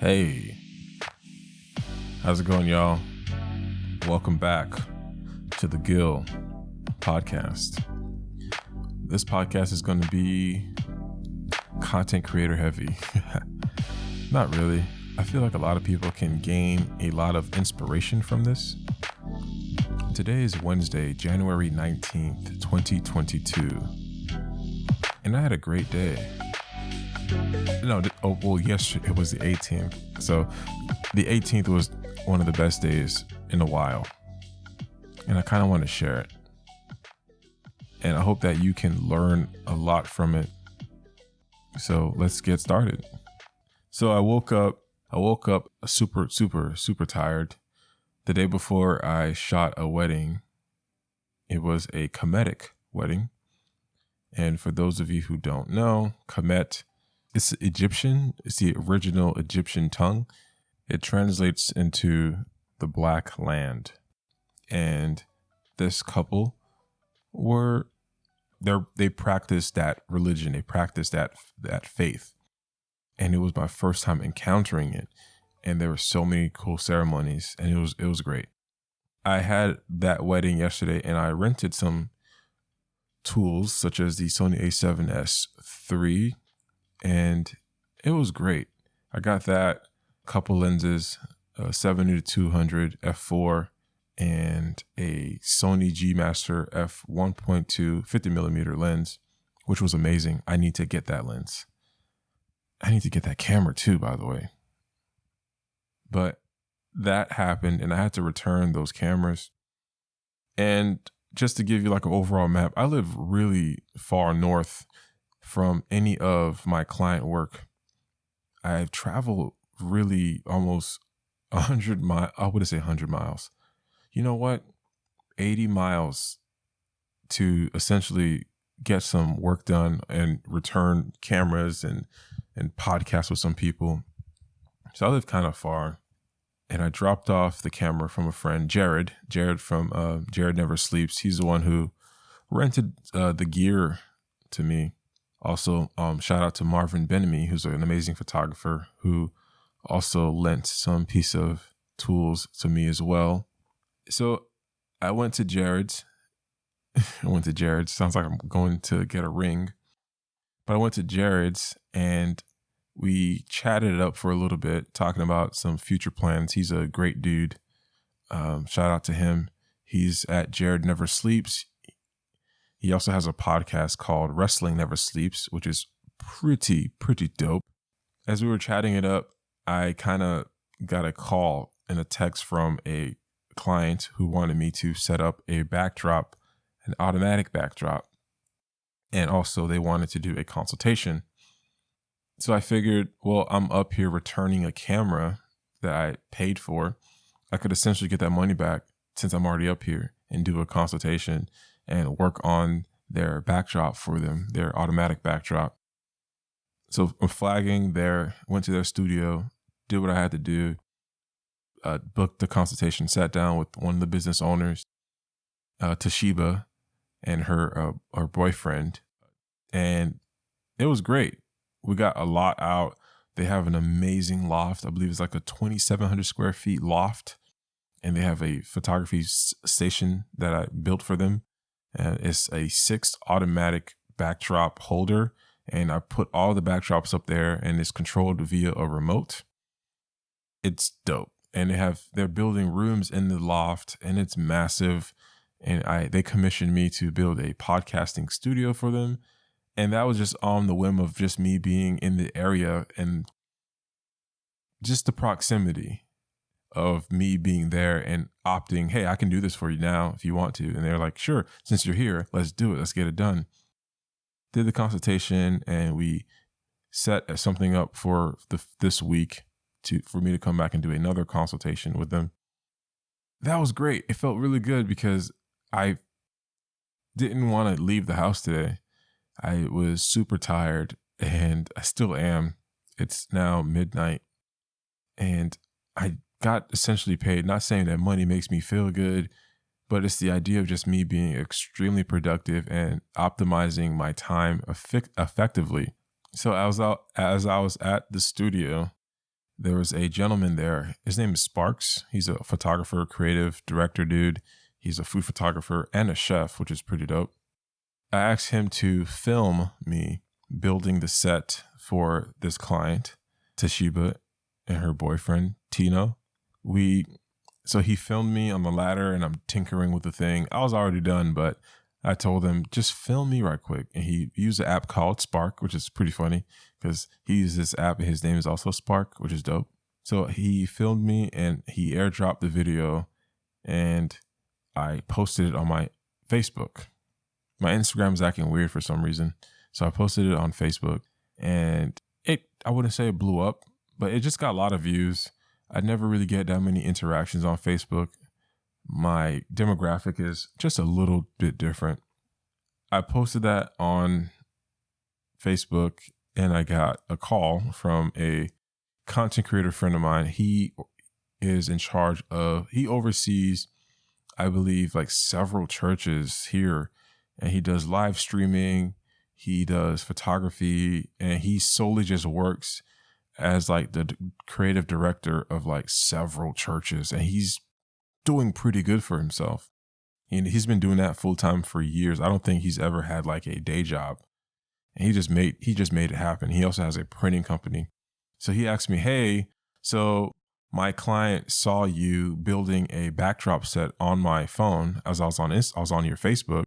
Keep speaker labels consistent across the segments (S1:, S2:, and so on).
S1: Hey, how's it going, y'all? Welcome back to the Gill podcast. This podcast is going to be content creator heavy. Not really. I feel like a lot of people can gain a lot of inspiration from this. Today is Wednesday, January 19th, 2022. And I had a great day. Yes, it was the 18th. So the 18th was one of the best days in a while. And I kind of want to share it. And I hope that you can learn a lot from it. So let's get started. So I woke up super tired. The day before I shot a wedding. It was a Kemetic wedding. And for those of you who don't know, Kemet, it's Egyptian. It's the original Egyptian tongue. It translates into the Black Land. And this couple they practiced that religion. They practiced that faith. And it was my first time encountering it. And there were so many cool ceremonies, and it was great. I had that wedding yesterday, and I rented some tools such as the Sony a7S III, and it was great. I got that, couple lenses, 70-200 f4, and a Sony G Master f1.2 50mm lens, which was amazing. I need to get that lens. I need to get that camera too, by the way. But that happened, and I had to return those cameras. And just to give you like an overall map, I live really far north from any of my client work. I've traveled really almost 100 miles. I wouldn't say 100 miles. You know what? 80 miles to essentially get some work done and return cameras and podcast with some people. So I live kind of far. And I dropped off the camera from a friend, Jared from Jared Never Sleeps. He's the one who rented the gear to me. Also, shout out to Marvin Benamy, who's an amazing photographer who also lent some piece of tools to me as well. So I went to Jared's. Sounds like I'm going to get a ring. But I went to Jared's and we chatted it up for a little bit, talking about some future plans. He's a great dude. Shout out to him. He's at Jared Never Sleeps. He also has a podcast called Wrestling Never Sleeps, which is pretty dope. As we were chatting it up, I kind of got a call and a text from a client who wanted me to set up a backdrop, an automatic backdrop. And also they wanted to do a consultation. So I figured, well, I'm up here returning a camera that I paid for. I could essentially get that money back since I'm already up here and do a consultation and work on their backdrop for them, their automatic backdrop. So I'm flagging there, went to their studio, did what I had to do, booked the consultation, sat down with one of the business owners, Toshiba, and her boyfriend. And it was great. We got a lot out. They have an amazing loft. I believe it's like a 2,700 square feet loft. And they have a photography station that I built for them. And it's a 6 automatic backdrop holder. And I put all the backdrops up there and it's controlled via a remote. It's dope. And they're building rooms in the loft and it's massive. And they commissioned me to build a podcasting studio for them. And that was just on the whim of just me being in the area and just the proximity of me being there and opting, hey, I can do this for you now if you want to. And they're like, sure, since you're here, let's do it. Let's get it done. Did the consultation and we set something up for this week for me to come back and do another consultation with them. That was great. It felt really good because I didn't want to leave the house today. I was super tired and I still am. It's now midnight and I got essentially paid, not saying that money makes me feel good, but it's the idea of just me being extremely productive and optimizing my time effectively. So as I was at the studio, there was a gentleman there. His name is Sparks. He's a photographer, creative director dude. He's a food photographer and a chef, which is pretty dope. I asked him to film me building the set for this client, Toshiba, and her boyfriend, Tino. So he filmed me on the ladder and I'm tinkering with the thing. I was already done, but I told him, just film me right quick. And he used an app called Spark, which is pretty funny because he used this app and his name is also Spark, which is dope. So he filmed me and he airdropped the video and I posted it on my Facebook. My Instagram is acting weird for some reason. So I posted it on Facebook and I wouldn't say it blew up, but it just got a lot of views. I never really get that many interactions on Facebook. My demographic is just a little bit different. I posted that on Facebook and I got a call from a content creator friend of mine. He is in charge of, he oversees, I believe, like several churches here, and he does live streaming, he does photography, and he solely just works as like the creative director of like several churches, and he's doing pretty good for himself. And he's been doing that full time for years. I don't think he's ever had like a day job. And he just made it happen. He also has a printing company. So he asked me, hey, so my client saw you building a backdrop set on my phone as I was on your Facebook,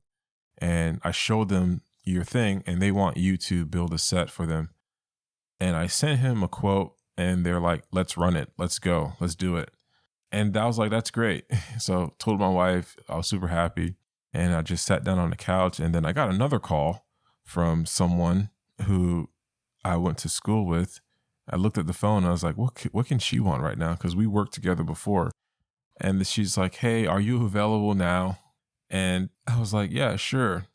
S1: and I showed them your thing and they want you to build a set for them. And I sent him a quote and they're like, let's run it. Let's go. Let's do it. And I was like, that's great. So told my wife, I was super happy. And I just sat down on the couch. And then I got another call from someone who I went to school with. I looked at the phone and I was like, what can she want right now? Because we worked together before. And she's like, hey, are you available now? And I was like, yeah, sure.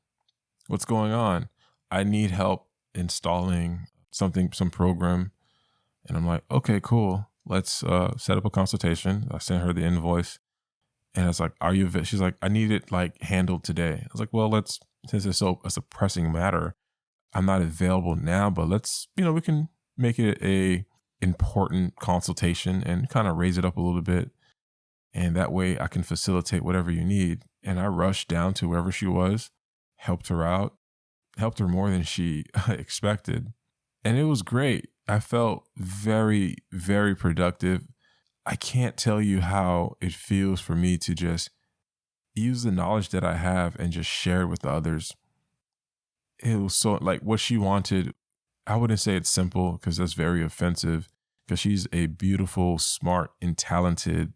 S1: What's going on? I need help installing some program. And I'm like, okay, cool. Let's set up a consultation. I sent her the invoice and I was like, are you, she's like, I need it like handled today. I was like, well, since it's a pressing matter, I'm not available now, but let's, we can make it a important consultation and kind of raise it up a little bit. And that way I can facilitate whatever you need. And I rushed down to wherever she was, helped her out, helped her more than she expected. And it was great. I felt very, very productive. I can't tell you how it feels for me to just use the knowledge that I have and just share it with others. It was so like what she wanted. I wouldn't say it's simple because that's very offensive, because she's a beautiful, smart, and talented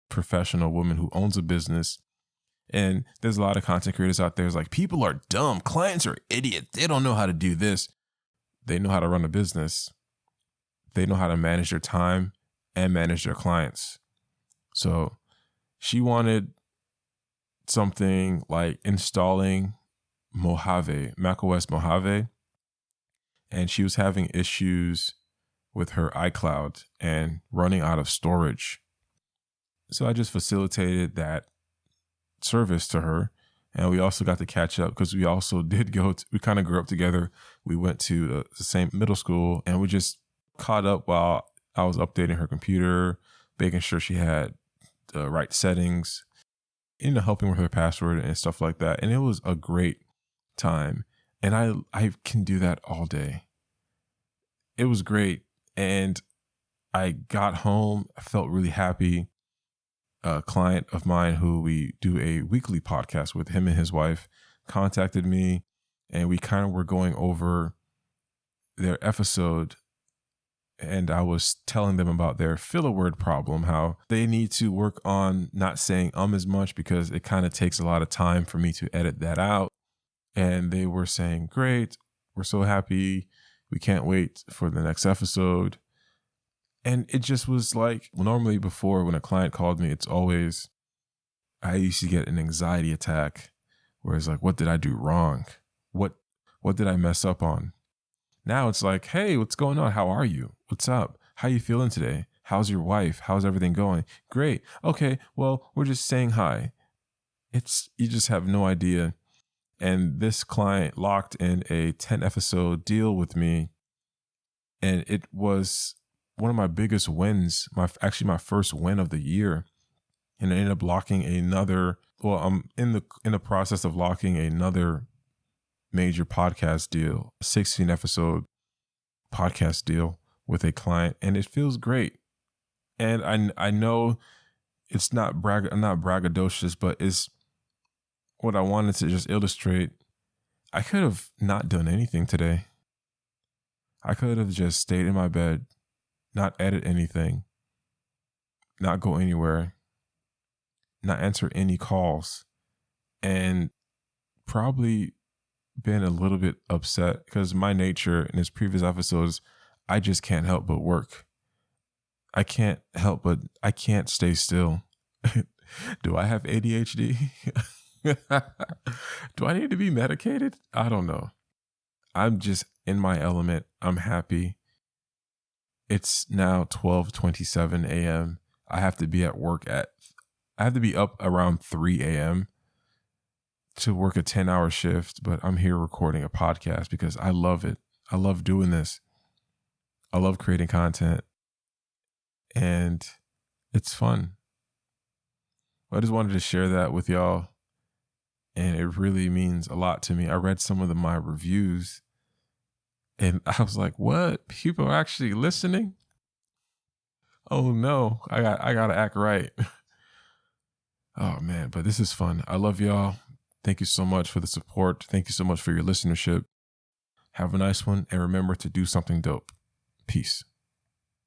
S1: professional woman who owns a business. And there's a lot of content creators out there. It's like, people are dumb. Clients are idiots. They don't know how to do this. They know how to run a business. They know how to manage their time and manage their clients. So she wanted something like installing Mojave, macOS Mojave. And she was having issues with her iCloud and running out of storage. So I just facilitated that service to her. And we also got to catch up because we also we kind of grew up together. We went to the same middle school and we just caught up while I was updating her computer, making sure she had the right settings, helping with her password and stuff like that. And it was a great time. And I can do that all day. It was great. And I got home, I felt really happy. A client of mine who we do a weekly podcast with, him and his wife, contacted me and we kind of were going over their episode, and I was telling them about their filler word problem, how they need to work on not saying as much because it kind of takes a lot of time for me to edit that out. And they were saying, great, we're so happy. We can't wait for the next episode. And it just was like, normally before when a client called me, it's always, I used to get an anxiety attack where it's like, what did I do wrong? What did I mess up on? Now it's like, hey, what's going on? How are you? What's up? How you feeling today? How's your wife? How's everything going? Great. Okay. Well, we're just saying hi. You just have no idea. And this client locked in a 10 episode deal with me. And it was one of my biggest wins, my first win of the year. And I ended up locking I'm in the process of locking another major podcast deal, a 16 episode podcast deal with a client, and it feels great. And I know it's not I'm not braggadocious, but it's what I wanted to just illustrate. I could have not done anything today. I could have just stayed in my bed, not edit anything, not go anywhere, not answer any calls, and probably been a little bit upset because my nature in his previous episodes, I just can't help but work. I can't stay still. Do I have ADHD? Do I need to be medicated? I don't know. I'm just in my element. I'm happy. It's now 12:27 a.m. I have to be up around 3 a.m. to work a 10-hour shift, but I'm here recording a podcast because I love it. I love doing this. I love creating content, and it's fun. I just wanted to share that with y'all, and it really means a lot to me. I read some of my reviews, and I was like, what? People are actually listening? Oh no, I got to act right. Oh man, but this is fun. I love y'all. Thank you so much for the support. Thank you so much for your listenership. Have a nice one, and remember to do something dope. Peace.